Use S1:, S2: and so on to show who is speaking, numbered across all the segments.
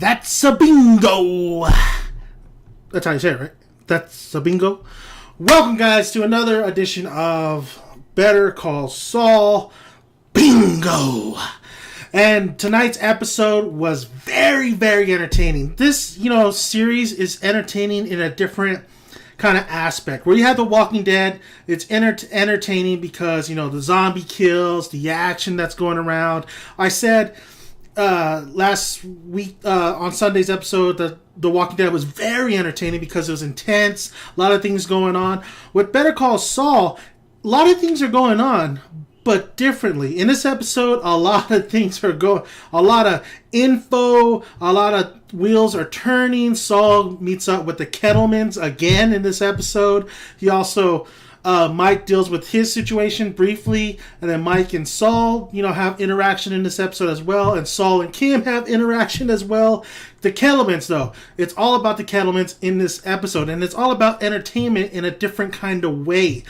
S1: That's a bingo. That's how you say it, right? That's a bingo. Welcome, guys, to another edition of Better Call Saul. Bingo. And tonight's episode was very, very entertaining. This, series is entertaining in a different kind of aspect. Where you have The Walking Dead, it's entertaining because, the zombie kills, the action that's going around. I said last week on Sunday's episode that The Walking Dead was very entertaining because it was intense, a lot of things going on. With Better Call Saul, a lot of things are going on, but differently. In this episode, a lot of things are going, a lot of info, a lot of wheels are turning. Saul meets up with the Kettlemans again in this episode. He also, Mike deals with his situation briefly, and then Mike and Saul, have interaction in this episode as well, and Saul and Kim have interaction as well. The Kettlemans, though, it's all about the Kettlemans in this episode, and it's all about entertainment in a different kind of way.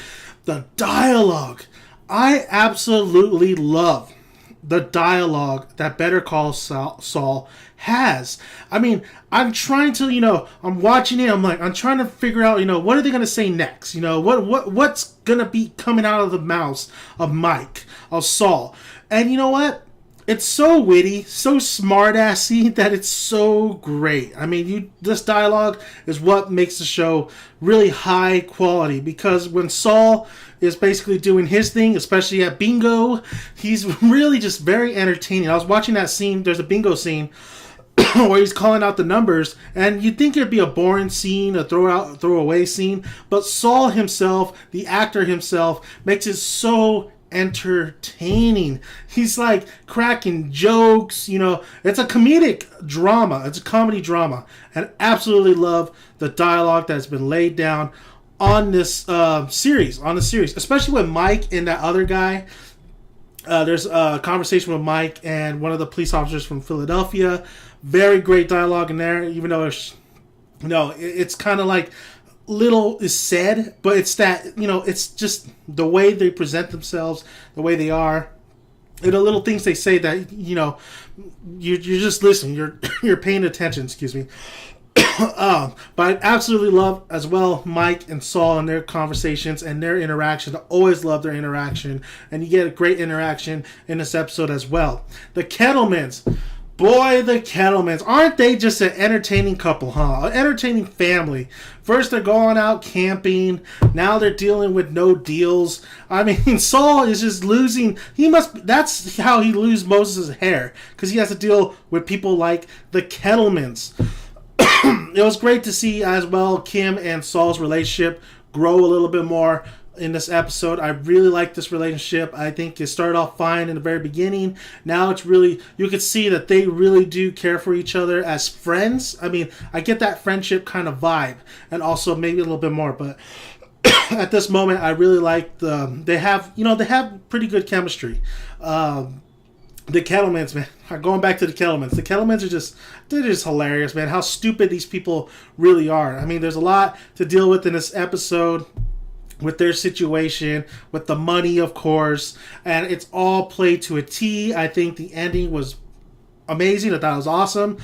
S1: The dialogue. I absolutely love the dialogue that Better Call Saul has. I mean, I'm trying to, I'm watching it. I'm trying to figure out, what are they going to say next? What's going to be coming out of the mouths of Mike, of Saul? And you know what? It's so witty, so smart-assy that it's so great. I mean, this dialogue is what makes the show really high quality, because when Saul is basically doing his thing, especially at bingo, he's really just very entertaining. I was watching that scene. There's a bingo scene where he's calling out the numbers, and you'd think it'd be a boring scene, a throwaway scene, but Saul himself, the actor himself, makes it so entertaining. He's like cracking jokes, it's a comedic drama. It's a comedy drama. And absolutely love the dialogue that's been laid down on this series, especially with Mike and that other guy. There's a conversation with Mike and one of the police officers from Philadelphia. Very great dialogue in there, even though it's kind of like little is said, but it's that, it's just the way they present themselves, the way they are, and the little things they say that, you're just listening, you're paying attention, excuse me. But I absolutely love as well Mike and Saul and their conversations and their interaction. I always love their interaction, and you get a great interaction in this episode as well. The Kettlemans. Boy, the Kettlemans. Aren't they just an entertaining couple, huh? An entertaining family. First they're going out camping. Now they're dealing with no deals. I mean, Saul is just losing. That's how he loses Moses' hair. Because he has to deal with people like the Kettlemans. It was great to see as well Kim and Saul's relationship grow a little bit more in this episode. I really like this relationship. I think it started off fine in the very beginning. Now it's really, you can see that they really do care for each other as friends. I mean, I get that friendship kind of vibe, and also maybe a little bit more, but at this moment I really like they have pretty good chemistry. The Kettlemans, man. Going back to the Kettlemans. The Kettlemans they're just hilarious, man. How stupid these people really are. I mean, there's a lot to deal with in this episode with their situation, with the money, of course, and it's all played to a T. I think the ending was amazing. I thought it was awesome.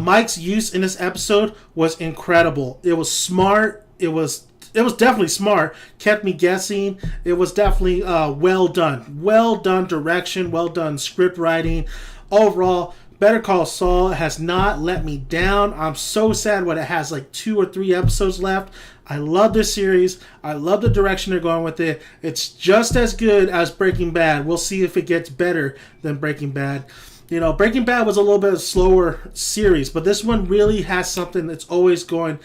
S1: Mike's use in this episode was incredible. It was smart. It was definitely smart. Kept me guessing. It was definitely well done. Well done direction. Well done script writing. Overall, Better Call Saul has not let me down. I'm so sad when it has like 2 or 3 episodes left. I love this series. I love the direction they're going with it. It's just as good as Breaking Bad. We'll see if it gets better than Breaking Bad. Breaking Bad was a little bit of a slower series, but this one really has something that's always going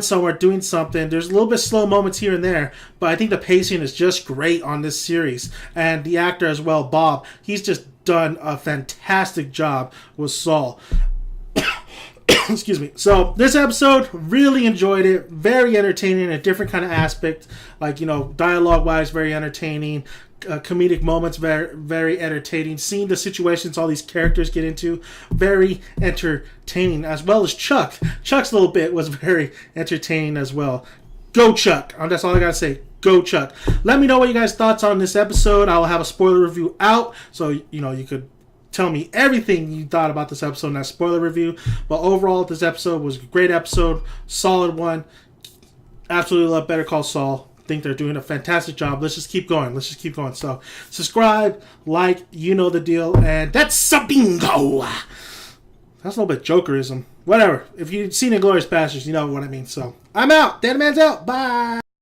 S1: somewhere, doing something. There's a little bit slow moments here and there, but I think the pacing is just great on this series. And the actor as well, Bob, he's just done a fantastic job with Saul. Excuse me. So this episode, really enjoyed it. Very entertaining, a different kind of aspect. Like, dialogue wise, very entertaining. Comedic moments, very, very entertaining. Seeing the situations all these characters get into, very entertaining. As well as Chuck. Chuck's little bit was very entertaining as well. Go Chuck. That's all I gotta say. Go Chuck. Let me know what you guys' thoughts on this episode. I'll have a spoiler review out, so you could tell me everything you thought about this episode in that spoiler review. But overall, this episode was a great episode, solid one. Absolutely love Better Call Saul. Think they're doing a fantastic job. Let's just keep going. So subscribe, like, you know the deal, and that's a bingo. That's a little bit Jokerism. Whatever. If you've seen Inglourious Basterds, you know what I mean. So I'm out. Dead Man's out. Bye.